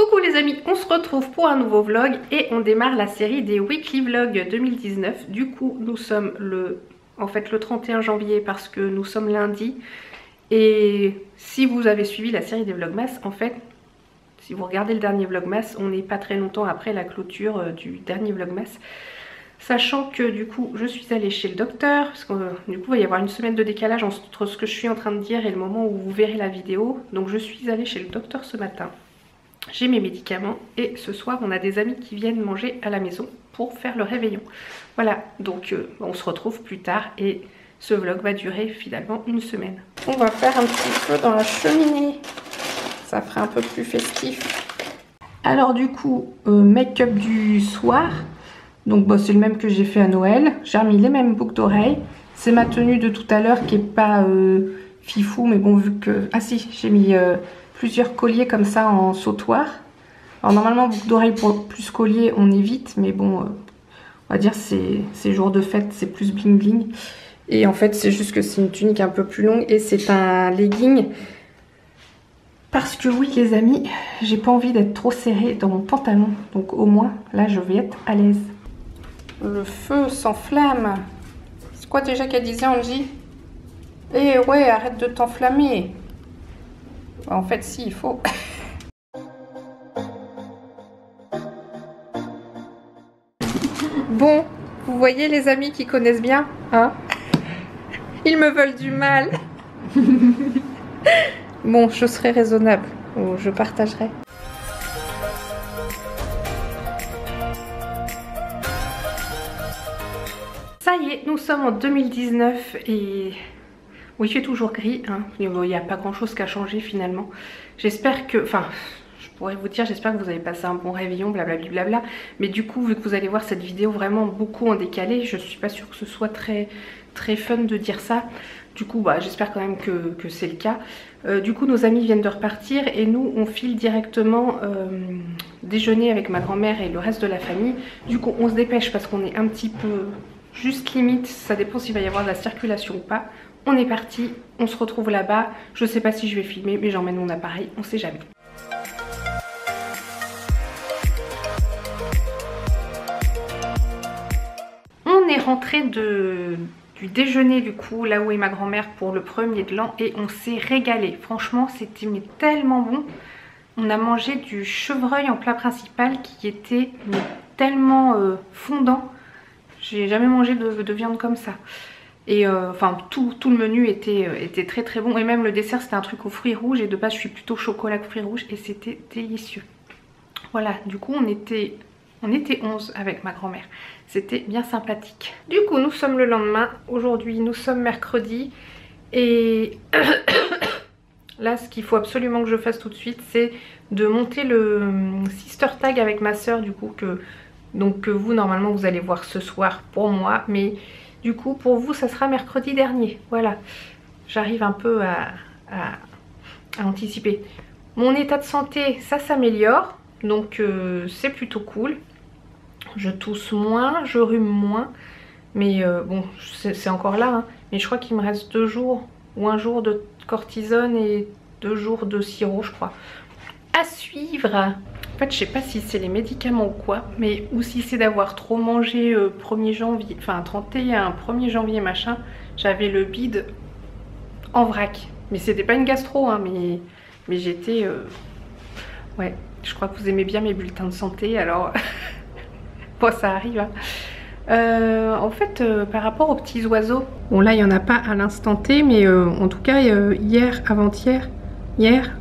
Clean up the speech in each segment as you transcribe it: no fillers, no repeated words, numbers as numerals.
Coucou les amis, on se retrouve pour un nouveau vlog et on démarre la série des Weekly Vlogs 2019. Du coup, nous sommes le 31 janvier parce que nous sommes lundi. Et si vous avez suivi la série des Vlogmas, en fait, si vous regardez le dernier Vlogmas, on n'est pas très longtemps après la clôture du dernier Vlogmas. Sachant que du coup, je suis allée chez le docteur, parce que du coup, il va y avoir une semaine de décalage entre ce que je suis en train de dire et le moment où vous verrez la vidéo. Donc je suis allée chez le docteur ce matin. J'ai mes médicaments et ce soir on a des amis qui viennent manger à la maison pour faire le réveillon. Voilà, donc on se retrouve plus tard et ce vlog va durer finalement une semaine. On va faire un petit feu dans la cheminée, ça fera un peu plus festif. Alors du coup, make-up du soir, donc bon, c'est le même que j'ai fait à Noël. J'ai remis les mêmes boucles d'oreilles. C'est ma tenue de tout à l'heure qui est pas fifou, mais bon vu que... Ah si, j'ai mis... plusieurs colliers comme ça en sautoir. Alors normalement boucle d'oreille plus collier on évite, mais bon on va dire c'est jours de fête, c'est plus bling bling. Et en fait c'est juste que c'est une tunique un peu plus longue et c'est un legging. Parce que oui les amis, j'ai pas envie d'être trop serrée dans mon pantalon. Donc au moins là je vais être à l'aise. Le feu s'enflamme. C'est quoi déjà qu'elle disait Angie? Eh ouais, arrête de t'enflammer. En fait, si, il faut. Bon, vous voyez les amis qui connaissent bien, hein? Ils me veulent du mal. Bon, je serai raisonnable, ou je partagerai. Ça y est, nous sommes en 2019 et... Oui, il fait toujours gris, hein. Il n'y a pas grand chose qui a changé finalement. J'espère que, enfin, je pourrais vous dire, j'espère que vous avez passé un bon réveillon, blablabla. Mais du coup, vu que vous allez voir cette vidéo vraiment beaucoup en décalé, je suis pas sûre que ce soit très fun de dire ça. Du coup, bah, j'espère quand même que c'est le cas. Du coup, nos amis viennent de repartir et nous, on file directement déjeuner avec ma grand-mère et le reste de la famille. Du coup, on se dépêche parce qu'on est un petit peu juste limite. Ça dépend s'il va y avoir de la circulation ou pas. On est parti, on se retrouve là-bas. Je sais pas si je vais filmer, mais j'emmène mon appareil, on sait jamais. On est rentré du déjeuner du coup, là où est ma grand-mère pour le premier de l'an et on s'est régalé. Franchement, c'était tellement bon. On a mangé du chevreuil en plat principal qui était tellement fondant. J'ai jamais mangé de viande comme ça. Et enfin tout le menu était très bon et même le dessert c'était un truc aux fruits rouges et de base je suis plutôt chocolat que fruits rouges et c'était délicieux. Voilà, du coup on était 11 avec ma grand-mère, c'était bien sympathique. Du coup nous sommes le lendemain, aujourd'hui nous sommes mercredi et là ce qu'il faut absolument que je fasse tout de suite c'est de monter le sister tag avec ma soeur du coup que vous normalement vous allez voir ce soir pour moi, mais du coup pour vous ça sera mercredi dernier. Voilà, j'arrive un peu à anticiper. Mon état de santé ça s'améliore, donc c'est plutôt cool. Je tousse moins, je rhume moins, mais bon c'est encore là, hein. Mais je crois qu'il me reste 2 jours ou 1 jour de cortisone et 2 jours de sirop je crois. À suivre. En fait je sais pas si c'est les médicaments ou quoi, mais ou si c'est d'avoir trop mangé 1er janvier, enfin 31, 1er janvier machin. J'avais le bide en vrac, mais c'était pas une gastro hein, mais j'étais ouais, je crois que vous aimez bien mes bulletins de santé alors bon ça arrive hein. En fait par rapport aux petits oiseaux, bon là il y en a pas à l'instant T, mais en tout cas hier, avant-hier, hier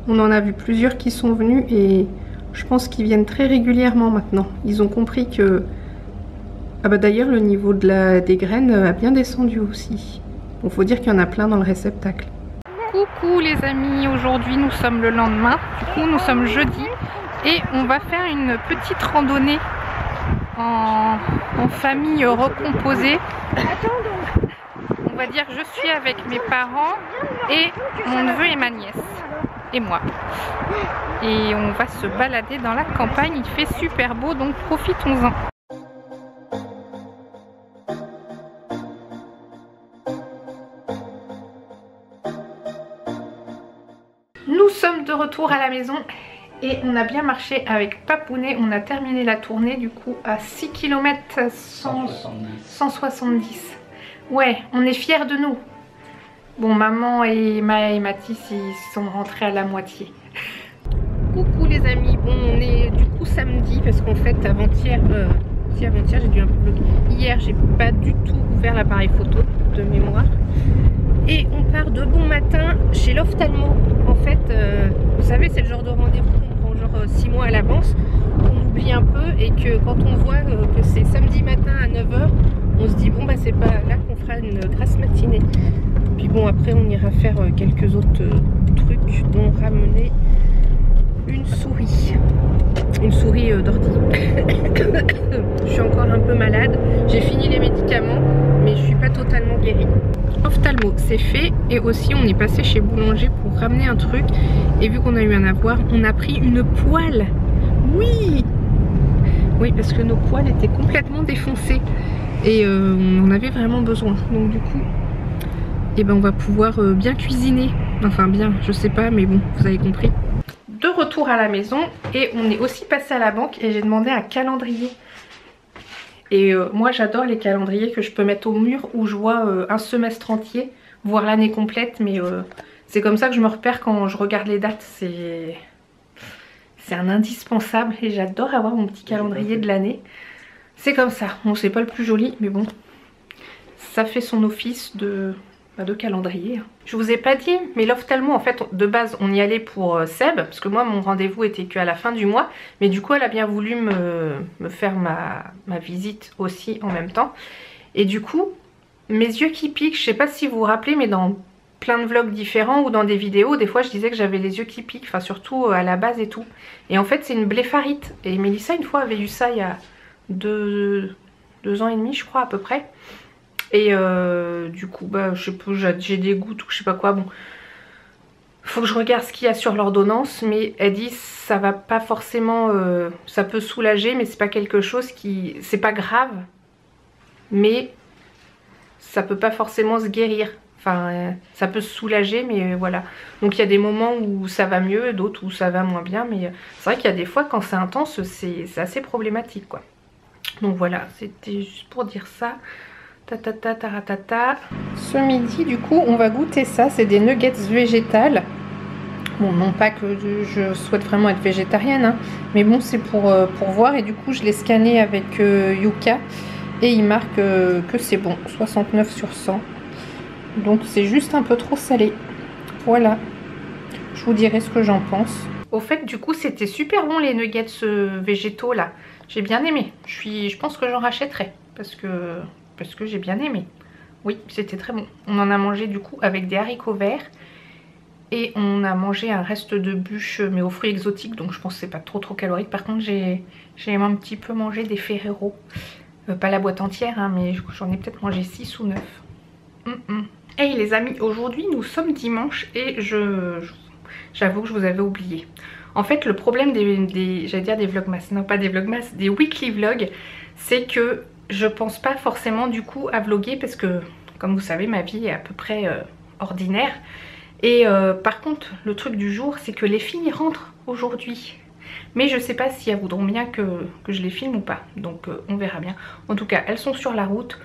on en a vu plusieurs qui sont venus et je pense qu'ils viennent très régulièrement maintenant. Ils ont compris que... Ah bah d'ailleurs le niveau des graines a bien descendu aussi. Bon, faut dire qu'il y en a plein dans le réceptacle. Coucou les amis, aujourd'hui nous sommes le lendemain. Du coup nous sommes jeudi et on va faire une petite randonnée en famille recomposée. On va dire que je suis avec mes parents et mon neveu et ma nièce. Et moi. Et on va se balader dans la campagne, il fait super beau donc profitons-en. Nous sommes de retour à la maison Et on a bien marché avec Papounet. On a terminé la tournée du coup à 6 km 170. Ouais, on est fiers de nous. Bon, maman et Maya et Mathis, ils sont rentrés à la moitié. Coucou les amis, bon on est du coup samedi parce qu'en fait avant-hier, si avant-hier j'ai dû un peu bloquer. Hier j'ai pas du tout ouvert l'appareil photo de mémoire. Et on part de bon matin chez l'ophtalmo. En fait, vous savez c'est le genre de rendez-vous qu'on prend genre 6 mois à l'avance. On oublie un peu et que quand on voit que c'est samedi matin à 9 h, on se dit bon bah c'est pas là qu'on fera une grasse matinée. Puis bon après on ira faire quelques autres trucs dont ramener une souris d'ordi. Je suis encore un peu malade, j'ai fini les médicaments mais je suis pas totalement guérie. Ophtalmo c'est fait et aussi on est passé chez Boulanger pour ramener un truc et vu qu'on a eu un avoir on a pris une poêle. Oui parce que nos poêles étaient complètement défoncées et on en avait vraiment besoin, donc du coup et ben on va pouvoir bien cuisiner, enfin bien je sais pas mais bon vous avez compris. De retour à la maison et on est aussi passé à la banque et j'ai demandé un calendrier. Et moi j'adore les calendriers que je peux mettre au mur où je vois un semestre entier, voire l'année complète, mais c'est comme ça que je me repère quand je regarde les dates. C'est un indispensable et j'adore avoir mon petit calendrier de l'année. C'est comme ça, bon c'est pas le plus joli mais bon, ça fait son office de calendrier. Je vous ai pas dit, mais l'ophtalmo en fait de base on y allait pour Seb, parce que moi mon rendez-vous était qu'à la fin du mois, mais du coup elle a bien voulu me faire ma visite aussi en même temps. Et du coup mes yeux qui piquent, je sais pas si vous vous rappelez mais dans plein de vlogs différents ou dans des vidéos, des fois je disais que j'avais les yeux qui piquent, enfin surtout à la base et tout. Et en fait c'est une blépharite, et Mélissa une fois avait eu ça il y a 2 ans et demi je crois à peu près. Et du coup bah je sais pas, j'ai des gouttes ou je sais pas quoi, bon faut que je regarde ce qu'il y a sur l'ordonnance, mais elle dit ça va pas forcément, ça peut soulager mais c'est pas quelque chose qui, c'est pas grave mais ça peut pas forcément se guérir, enfin ça peut se soulager mais voilà. Donc il y a des moments où ça va mieux, d'autres où ça va moins bien, mais c'est vrai qu'il y a des fois quand c'est intense c'est assez problématique quoi. Donc voilà, c'était juste pour dire ça. Taratata. Ce midi du coup on va goûter ça, c'est des nuggets végétales. Bon non pas que je souhaite vraiment être végétarienne hein, mais bon c'est pour voir, et du coup je l'ai scanné avec Yuka et il marque que c'est bon, 69 sur 100. Donc c'est juste un peu trop salé. Voilà, je vous dirai ce que j'en pense. Au fait du coup c'était super bon les nuggets végétaux là, j'ai bien aimé. Je pense que j'en rachèterai parce que j'ai bien aimé. Oui, c'était très bon. On en a mangé du coup avec des haricots verts. Et on a mangé un reste de bûche mais aux fruits exotiques. Donc je pense que c'est pas trop calorique. Par contre j'ai un petit peu mangé des Ferrero. Pas la boîte entière hein, mais j'en ai peut-être mangé 6 ou 9. Hey les amis, aujourd'hui nous sommes dimanche et j'avoue que je vous avais oublié. En fait le problème j'allais dire des vlogmas, non pas des vlogmas, des weekly vlogs, c'est que je pense pas forcément du coup à vlogger parce que comme vous savez ma vie est à peu près ordinaire. Et par contre le truc du jour c'est que les filles rentrent aujourd'hui. Mais je sais pas si elles voudront bien que je les filme ou pas. Donc on verra bien. En tout cas elles sont sur la route.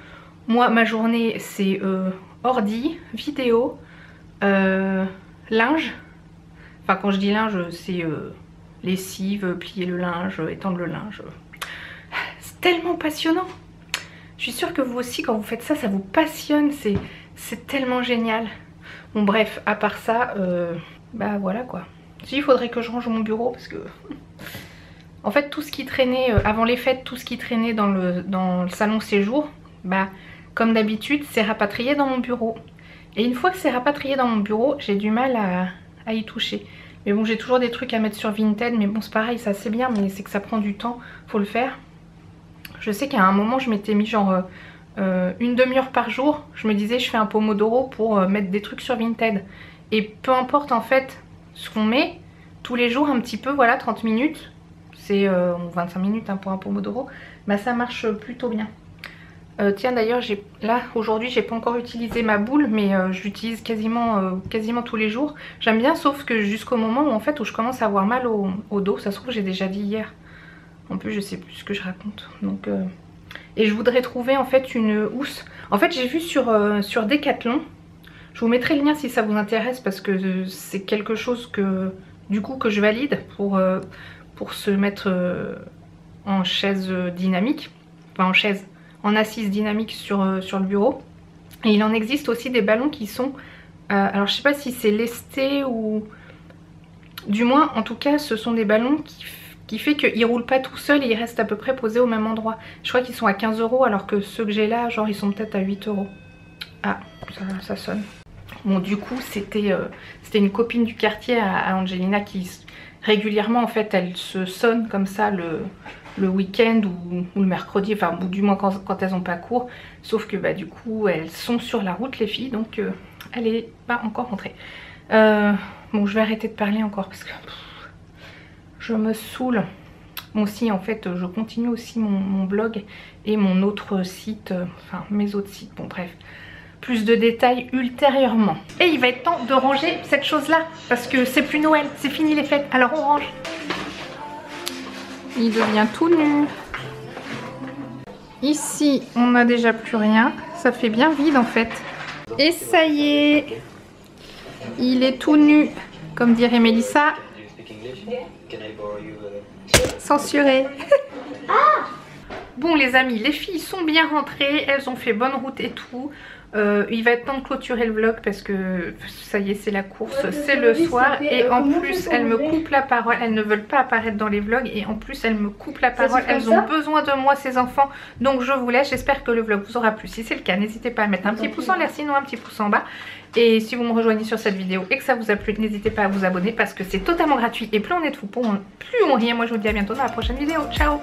Moi ma journée c'est ordi, vidéo, linge. Enfin quand je dis linge c'est lessive, plier le linge, étendre le linge. C'est tellement passionnant. Je suis sûre que vous aussi quand vous faites ça, ça vous passionne, c'est tellement génial. Bon bref, à part ça, bah voilà quoi. Si, il faudrait que je range mon bureau parce que... En fait tout ce qui traînait, avant les fêtes, tout ce qui traînait dans le salon séjour, bah comme d'habitude c'est rapatrié dans mon bureau. Et une fois que c'est rapatrié dans mon bureau, j'ai du mal à y toucher. Mais bon j'ai toujours des trucs à mettre sur Vinted, mais bon c'est pareil, ça c'est bien, mais c'est que ça prend du temps, faut le faire. Je sais qu'à un moment je m'étais mis genre une demi-heure par jour, je me disais je fais un pomodoro pour mettre des trucs sur Vinted. Et peu importe en fait ce qu'on met, tous les jours un petit peu, voilà 30 minutes, c'est 25 minutes hein, pour un pomodoro, bah ça marche plutôt bien. Tiens d'ailleurs, là aujourd'hui j'ai pas encore utilisé ma boule, mais j'utilise quasiment tous les jours. J'aime bien, sauf que jusqu'au moment où en fait où je commence à avoir mal au dos. Ça se trouve j'ai déjà dit hier. En plus je sais plus ce que je raconte. Donc et je voudrais trouver en fait une housse. En fait j'ai vu sur Decathlon. Je vous mettrai le lien si ça vous intéresse, parce que c'est quelque chose que du coup que je valide pour se mettre en chaise dynamique. Enfin en assise dynamique sur le bureau. Et il en existe aussi des ballons qui sont alors je sais pas si c'est lesté ou du moins en tout cas ce sont des ballons qui fait qu'ils roulent pas tout seuls et ils restent à peu près posés au même endroit. Je crois qu'ils sont à 15 € alors que ceux que j'ai là genre ils sont peut-être à 8 €. Ah ça sonne. Bon du coup c'était une copine du quartier à Angelina qui régulièrement en fait elle se sonne comme ça le week-end ou le mercredi, enfin ou du moins quand elles n'ont pas cours. Sauf que bah du coup elles sont sur la route les filles, donc elle est pas encore rentrée. Bon je vais arrêter de parler encore parce que je me saoule. Bon si en fait je continue aussi mon blog et mon autre site, enfin mes autres sites, bon bref. Plus de détails ultérieurement. Et il va être temps de ranger cette chose là parce que c'est plus Noël, c'est fini les fêtes, alors on range. Il devient tout nu. Ici, on n'a déjà plus rien. Ça fait bien vide en fait. Et ça y est. Il est tout nu. Comme dirait Mélissa. Censuré. Bon les amis, les filles sont bien rentrées. Elles ont fait bonne route et tout. Il va être temps de clôturer le vlog parce que ça y est, c'est la course, c'est le soir et en plus elles me coupent la parole, elles ne veulent pas apparaître dans les vlogs et en plus elles me coupent la parole, elles ont besoin de moi ces enfants, donc je vous laisse. J'espère que le vlog vous aura plu. Si c'est le cas, n'hésitez pas à mettre un petit pouce en l'air, sinon un petit pouce en bas, et si vous me rejoignez sur cette vidéo et que ça vous a plu, n'hésitez pas à vous abonner parce que c'est totalement gratuit et plus on est de fous, plus on rit. Moi je vous dis à bientôt dans la prochaine vidéo, ciao.